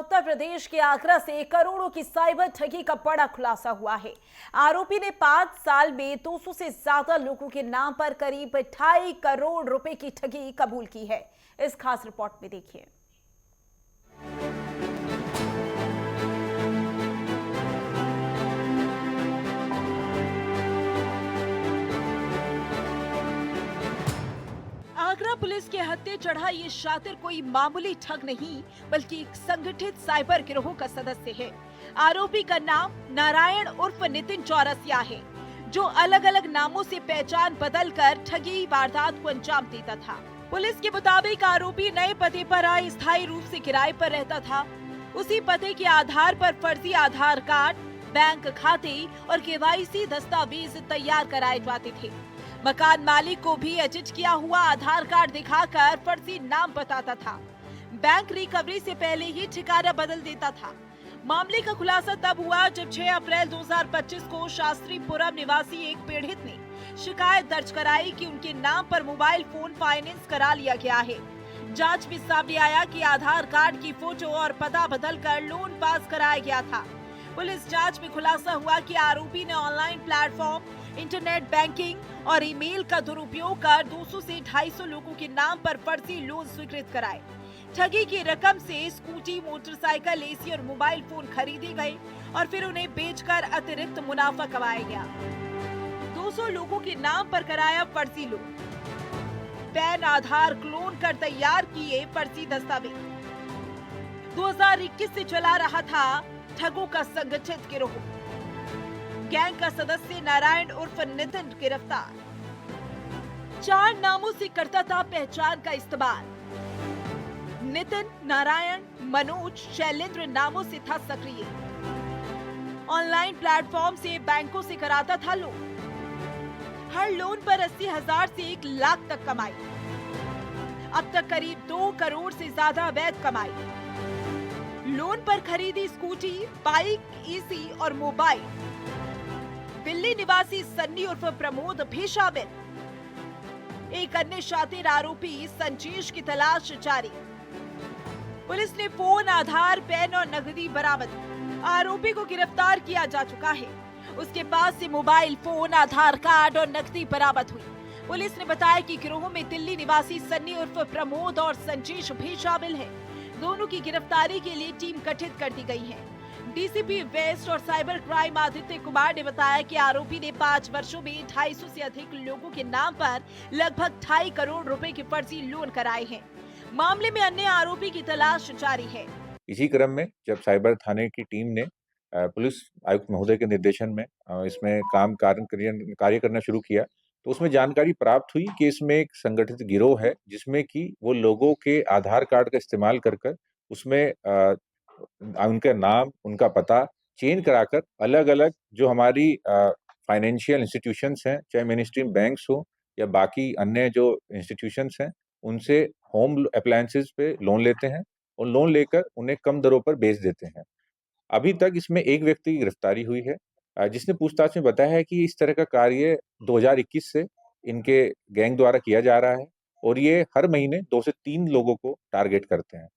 उत्तर प्रदेश के आगरा से करोड़ों की साइबर ठगी का बड़ा खुलासा हुआ है। आरोपी ने 5 साल में 200 से ज्यादा लोगों के नाम पर करीब 2.5 करोड़ रुपए की ठगी कबूल की है। इस खास रिपोर्ट में देखिए। आगरा पुलिस के हत्थे चढ़ा ये शातिर कोई मामूली ठग नहीं बल्कि एक संगठित साइबर गिरोह का सदस्य है। आरोपी का नाम नारायण उर्फ नितिन चौरसिया है, जो अलग अलग नामों से पहचान बदलकर ठगी वारदात को अंजाम देता था। पुलिस के मुताबिक आरोपी नए पते पर अस्थायी रूप से किराए पर रहता था। उसी पते के आधार पर फर्जी आधार कार्ड, बैंक खाते और केवाईसी दस्तावेज तैयार कराए जाते थे। मकान मालिक को भी एडिट किया हुआ आधार कार्ड दिखाकर फर्जी नाम बताता था। बैंक रिकवरी से पहले ही ठिकाना बदल देता था। मामले का खुलासा तब हुआ जब 6 अप्रैल 2025 को शास्त्रीपुरम निवासी एक पीड़ित ने शिकायत दर्ज कराई कि उनके नाम पर मोबाइल फोन फाइनेंस करा लिया गया है। जांच में सामने आया कि आधार कार्ड की फोटो और पता बदलकर लोन पास कराया गया था। पुलिस जांच में खुलासा हुआ कि आरोपी ने ऑनलाइन प्लेटफॉर्म, इंटरनेट बैंकिंग और ईमेल का दुरुपयोग कर 200 से 250 लोगों के नाम पर फर्जी लोन स्वीकृत कराए। ठगी की रकम से स्कूटी, मोटरसाइकिल, एसी और मोबाइल फोन खरीदे गए और फिर उन्हें बेचकर अतिरिक्त मुनाफा कमाया गया। 200 लोगों के नाम पर कराया फर्जी लोन, पैन आधार क्लोन कर तैयार किए फर्जी दस्तावेज। 2021 से चला रहा था ठगों का संगठित गिरोह। गैंग का सदस्य नारायण उर्फ नितिन गिरफ्तार। 4 नामों से करता था पहचान का इस्तेमाल। नितिन, नारायण, मनोज, शैलेंद्र नामों से था सक्रिय। ऑनलाइन प्लेटफॉर्म से बैंकों से कराता था लोन। हर लोन पर 80,000 से 1 लाख तक कमाई। अब तक करीब 2 करोड़ से ज्यादा अवैध कमाई। लोन पर खरीदी स्कूटी, बाइक, एसी और मोबाइल। दिल्ली निवासी सन्नी उर्फ प्रमोद भी शामिल। एक अन्य शातिर आरोपी संजीश की तलाश जारी। पुलिस ने फोन, आधार, पेन और नकदी बरामद। आरोपी को गिरफ्तार किया जा चुका है। उसके पास से मोबाइल फोन, आधार कार्ड और नकदी बरामद हुई। पुलिस ने बताया कि गिरोह में दिल्ली निवासी सन्नी उर्फ प्रमोद और संजीश भी शामिल है। दोनों की गिरफ्तारी के लिए टीम गठित कर दी गई है। डीसीपी वेस्ट और साइबर क्राइम आदित्य कुमार ने बताया कि आरोपी ने 5 वर्षों में 250 से अधिक लोगों के नाम पर लगभग 2.5 करोड़ रुपए के फर्जी लोन कराए हैं। मामले में अन्य आरोपी की तलाश जारी है। इसी क्रम में जब साइबर थाने की टीम ने पुलिस आयुक्त महोदय के निर्देशन में इसमें कार्य करना शुरू किया, तो उसमें जानकारी प्राप्त हुई कि इसमें एक संगठित गिरोह है, जिसमें कि वो लोगों के आधार कार्ड का इस्तेमाल कर उसमें उनका नाम, उनका पता चेंज कराकर अलग-अलग जो हमारी फाइनेंशियल इंस्टीट्यूशंस हैं, चाहे मेन स्ट्रीम बैंक्स हो या बाकी अन्य जो इंस्टीट्यूशंस हैं, उनसे होम अप्लायंसेस पे लोन लेते हैं और लोन लेकर उन्हें कम दरों पर बेच देते हैं। अभी तक इसमें एक व्यक्ति की गिरफ्तारी हुई है, जिसने पूछताछ में बताया है कि इस तरह का कार्य 2021 से इनके गैंग द्वारा किया जा रहा है और ये हर महीने 2 से 3 लोगों को टारगेट करते हैं।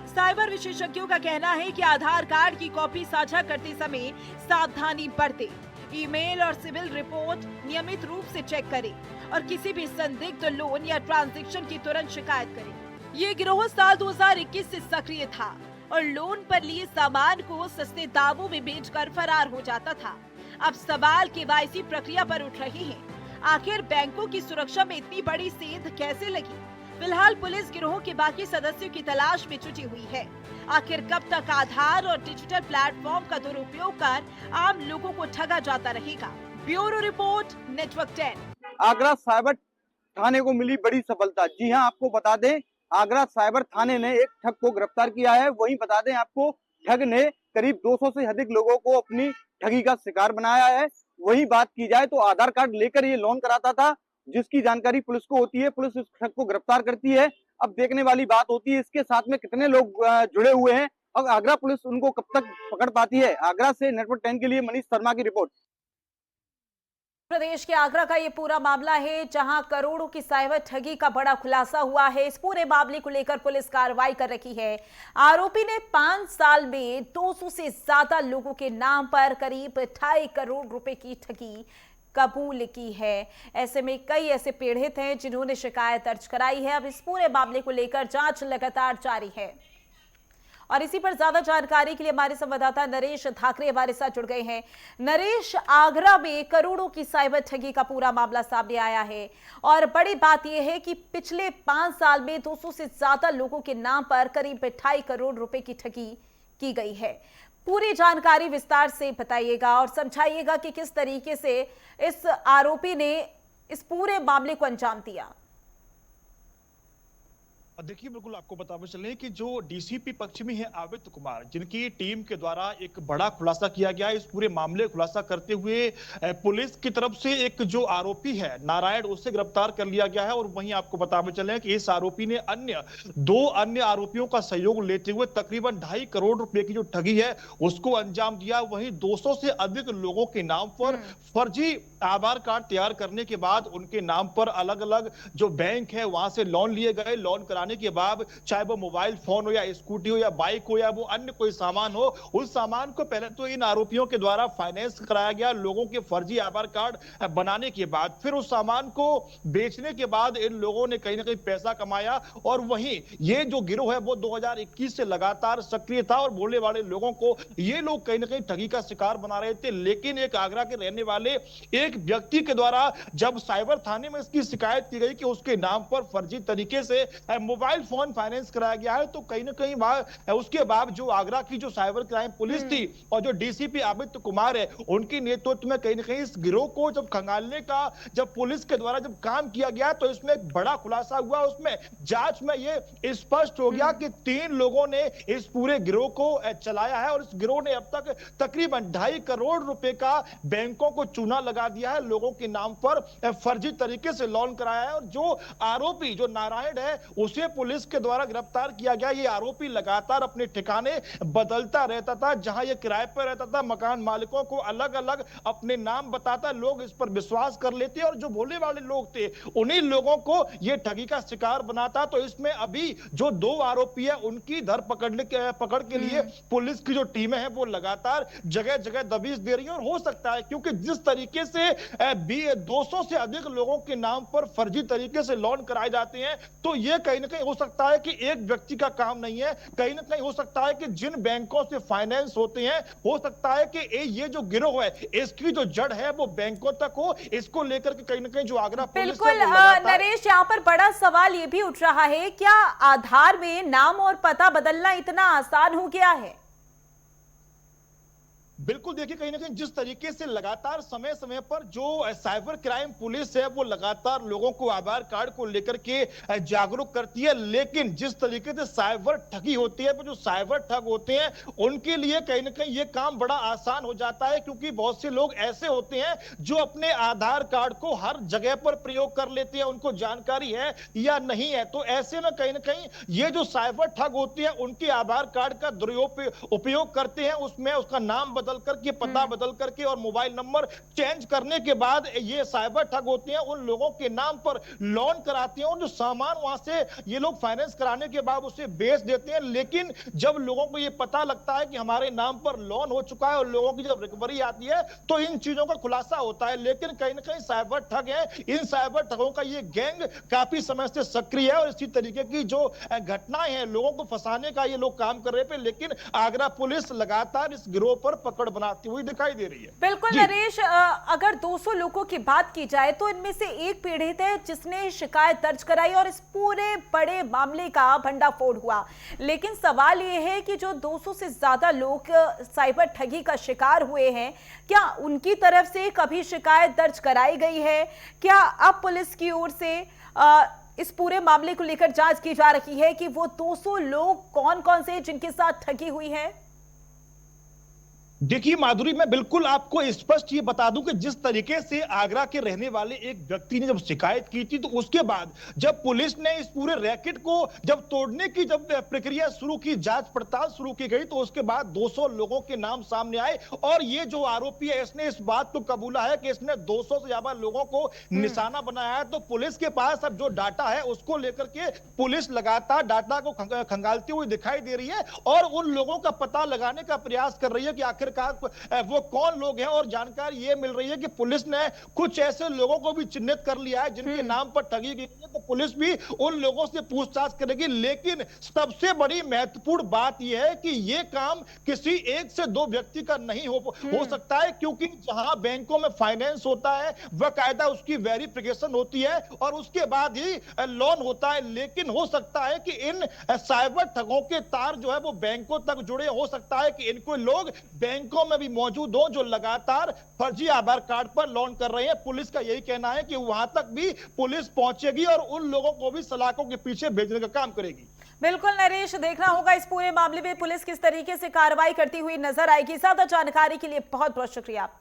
साइबर विशेषज्ञों का कहना है कि आधार कार्ड की कॉपी साझा करते समय सावधानी बरतें। ईमेल और सिविल रिपोर्ट नियमित रूप से चेक करें और किसी भी संदिग्ध लोन या ट्रांजैक्शन की तुरंत शिकायत करें। ये गिरोह साल 2021 से सक्रिय था और लोन पर लिए सामान को सस्ते दामों में बेचकर फरार हो जाता था। अब सवाल केवाईसी प्रक्रिया पर उठ रहे हैं। आखिर बैंकों की सुरक्षा में इतनी बड़ी सेंध कैसे लगी? फिलहाल पुलिस गिरोह के बाकी सदस्यों की तलाश में जुटी हुई है। आखिर कब तक आधार और डिजिटल प्लेटफॉर्म का दुरुपयोग कर आम लोगों को ठगा जाता रहेगा? Bureau report, network 10। Agra cyber थाने को मिली बड़ी सफलता। जी हां, आपको बता दें, आगरा साइबर थाने ने एक ठग को गिरफ्तार किया है। वहीं बता दें आपको, ठग ने करीब 200 से अधिक लोगों को अपनी ठगी का शिकार बनाया है। वहीं बात की जाए तो आधार कार्ड लेकर ये लोन कराता था, जिसकी जानकारी पुलिस को होती है। पुलिस इस ठग को गिरफ्तार करती है। अब देखने वाली बात होती है इसके साथ में कितने लोग जुड़े हुए हैं और आगरा पुलिस उनको कब तक पकड़ पाती है। आगरा से नेटवर्क 10 के लिए मनीष शर्मा की रिपोर्ट। प्रदेश के आगरा का ये पूरा मामला है, जहां करोड़ों की साइबर ठगी का बड़ा खुलासा हुआ है। इस पूरे मामले को लेकर पुलिस कार्रवाई कर रही है। आरोपी ने 5 साल में 200 से ज्यादा लोगों के नाम पर करीब 2.5 करोड़ रुपए की ठगी कबूल की है। ऐसे में कई ऐसे पीड़ित हैं जिन्होंने शिकायत दर्ज कराई है। अब इस पूरे मामले को लेकर जांच लगातार जारी है और इसी पर ज्यादा जानकारी के लिए हमारे संवाददाता नरेश धाकरे हमारे साथ जुड़ गए हैं। नरेश, आगरा में करोड़ों की साइबर ठगी का पूरा मामला सामने आया है और बड़ी बात यह है कि पिछले 5 साल में 200 से ज्यादा लोगों के नाम पर करीब 2.5 करोड़ रुपए की ठगी की गई है। पूरी जानकारी विस्तार से बताइएगा और समझाइएगा कि किस तरीके से इस आरोपी ने इस पूरे मामले को अंजाम दिया। देखिए, बिल्कुल आपको बताते चलें कि जो डीसीपी पश्चिमी है आदित्य कुमार, जिनकी टीम के द्वारा एक बड़ा खुलासा किया गया, इस पूरे मामले का खुलासा करते हुए पुलिस की तरफ से एक जो आरोपी है नारायण, उसे गिरफ्तार कर लिया गया है। और वहीं आपको बताते चलें कि इस आरोपी ने दो अन्य आरोपियों का सहयोग लेते हुए तकरीबन 2.5 करोड़ रुपए की जो ठगी है उसको अंजाम दिया। वहीं 200 से अधिक लोगों के नाम पर फर्जी आधार कार्ड तैयार करने के बाद उनके नाम पर अलग अलग जो बैंक है वहां से लोन लिए गए। लोन कराने के बाद चाहे वो मोबाइल फोन हो या स्कूटी हो या बाइक हो या वो अन्य कोई सामान हो, उस सामान को पहले तो इन आरोपियों के द्वारा फाइनेंस कराया गया लोगों के फर्जी आधार कार्ड बनाने के बाद। फिर उस सामान को बेचने के बाद इन लोगों ने कहीं ना कहीं पैसा कमाया। और वहीं ये जो गिरोह है वो 2021 से लगातार सक्रिय था और भोले वाले लोगों को ये लोग कहीं ना कहीं ठगी का शिकार बना रहे थे। लेकिन एक आगरा के रहने वाले एक व्यक्ति के द्वारा जब साइबर थाने में इसकी शिकायत की गई कि उसके नाम पर फर्जी तरीके से मोबाइल फोन फाइनेंस कराया गया है, तो कहीं ना कहीं उसके बाद जो आगरा की जो साइबर क्राइम पुलिस थी और जो डीसीपी आदित्य कुमार है, उनकी नेतृत्व में कहीं ना कहीं इस गिरोह को जब खंगालने का जब पुलिस के द्वारा जब काम किया गया तो इसमें एक बड़ा खुलासा हुआ। उसमें जांच में ये स्पष्ट हो गया कि 3 लोगों ने इस पूरे गिरोह को चलाया है और इस गिरोह ने अब तक तकरीबन 2.5 करोड़ रुपए का बैंकों को चूना लगा दिया है, लोगों के नाम पर फर्जी तरीके से लोन कराया है। और जो आरोपी जो नारायण है उसे पुलिस के द्वारा गिरफ्तार किया गया। ये आरोपी लगातार अपने ठिकाने बदलता रहता था, जहां ये किराए पर रहता था, मकान मालिकों को अलग अलग अपने नाम बताता, लोग इस पर विश्वास कर लेते और जो भोले वाले लोग थे उन्हीं लोगों को ये ठगी का शिकार बनाता। तो इसमें अभी जो 2 आरोपी है उनकी पकड़ के लिए पुलिस की जो टीमें हैं वो लगातार जगह जगह दबिश दे रही है। और हो सकता है क्योंकि जिस तरीके से 200 से अधिक लोगों के नाम पर फर्जी तरीके से लोन कराए जाते हैं, तो ये कहीं ना कहीं हो सकता है कि एक व्यक्ति का काम नहीं है, कहीं ना कहीं हो सकता है कि जिन बैंकों से फाइनेंस होते हैं, हो सकता है कि ये जो गिरोह है इसकी जो जड़ है वो बैंकों तक हो। इसको लेकर के कहीं ना कहीं जो आगरा पुलिस बिल्कुल नरेश, यहाँ पर बड़ा सवाल ये भी उठ रहा है, क्या आधार में नाम और पता बदलना इतना आसान हो गया है? बिल्कुल, देखिए कहीं ना कहीं जिस तरीके से लगातार समय समय पर जो साइबर क्राइम पुलिस है वो लगातार लोगों को आधार कार्ड को लेकर के जागरूक करती है, लेकिन जिस तरीके से साइबर ठगी होती है, तो जो साइबर ठग होते हैं उनके लिए कहीं ना कहीं ये काम बड़ा आसान हो जाता है, क्योंकि बहुत से लोग ऐसे होते हैं जो अपने आधार कार्ड को हर जगह पर प्रयोग कर लेते हैं, उनको जानकारी है या नहीं है। तो ऐसे में कहीं ना कहीं ये जो साइबर ठग होती है उनके आधार कार्ड का दुरुपयोग करते हैं, उसमें उसका नाम बदल करके, पता बदल करके और मोबाइल नंबर चेंज करने के बाद ये साइबर ठग होते हैं, उन लोगों के नाम पर लोन कराते हैं और जो सामान वहां से ये लोग फाइनेंस कराने के बाद उसे बेच देते हैं। लेकिन जब लोगों को ये पता लगता है कि हमारे नाम पर लोन हो चुका है और लोगों की जब रिकवरी आती है तो इन चीजों का खुलासा होता है। लेकिन कहीं ना कहीं साइबर ठग है, इन साइबर ठगों का ये गैंग काफी समय से सक्रिय है और इसी तरीके की जो घटनाएं हैं, लोगों को फंसाने का ये लोग काम कर रहे थे। लेकिन आगरा पुलिस लगातार इस गिरोह पर पकड़ बनाती हुई दिखाई दे रही है। बिल्कुल नरेश, अगर 200 लोगों की बात की जाए तो इनमें से एक पीड़ित है जिसने शिकायत दर्ज कराई और इस पूरे बड़े मामले का भंडाफोड़ हुआ। लेकिन सवाल यह है कि जो 200 से ज्यादा लोग साइबर ठगी का शिकार हुए हैं, क्या उनकी तरफ से कभी शिकायत दर्ज कराई गई है? क्या अब पुलिस की ओर से इस पूरे मामले को लेकर जांच की जा रही है कि वो 200 लोग कौन कौन से जिनके साथ ठगी हुई है? देखिए माधुरी, मैं बिल्कुल आपको स्पष्ट ये बता दूं कि जिस तरीके से आगरा के रहने वाले एक व्यक्ति ने जब शिकायत की थी, तो उसके बाद जब पुलिस ने इस पूरे रैकेट को जब तोड़ने की जब प्रक्रिया शुरू की, जांच पड़ताल शुरू की गई, तो उसके बाद 200 लोगों के नाम सामने आए और ये जो आरोपी है इसने इस बात को कबूला है कि इसने 200 से ज्यादा लोगों को निशाना बनाया है। तो पुलिस के पास अब जो डाटा है उसको लेकर के पुलिस लगातार डाटा को खंगालती हुई दिखाई दे रही है और उन लोगों का पता लगाने का प्रयास कर रही है कि आखिर वो कौन लोग हैं। और जानकारी ये मिल रही है कि पुलिस ने कुछ ऐसे लोगों को भी चिन्हित कर लिया है जिनके नाम पर ठगी गई है, तो पुलिस भी उन लोगों से पूछताछ करेगी। लेकिन सबसे बड़ी महत्वपूर्ण बात यह है कि यह काम किसी एक से दो व्यक्ति का नहीं हो सकता है, क्योंकि जहां बैंकों में फाइनेंस होता है बाकायदा उसकी वेरिफिकेशन होती है और उसके बाद ही लोन होता है। लेकिन हो सकता है कि इन साइबर ठगों के तार जो है वो बैंकों तक जुड़े, हो सकता है कि इनको लोग बैंकों में भी मौजूद हो जो लगातार फर्जी आधार कार्ड पर लोन कर रहे हैं। पुलिस का यही कहना है कि वहां तक भी पुलिस पहुंचेगी और उन लोगों को भी सलाखों के पीछे भेजने का काम करेगी। बिल्कुल नरेश, देखना होगा इस पूरे मामले में पुलिस किस तरीके से कार्रवाई करती हुई नजर आएगी। ज्यादा जानकारी के लिए बहुत बहुत शुक्रिया आपका।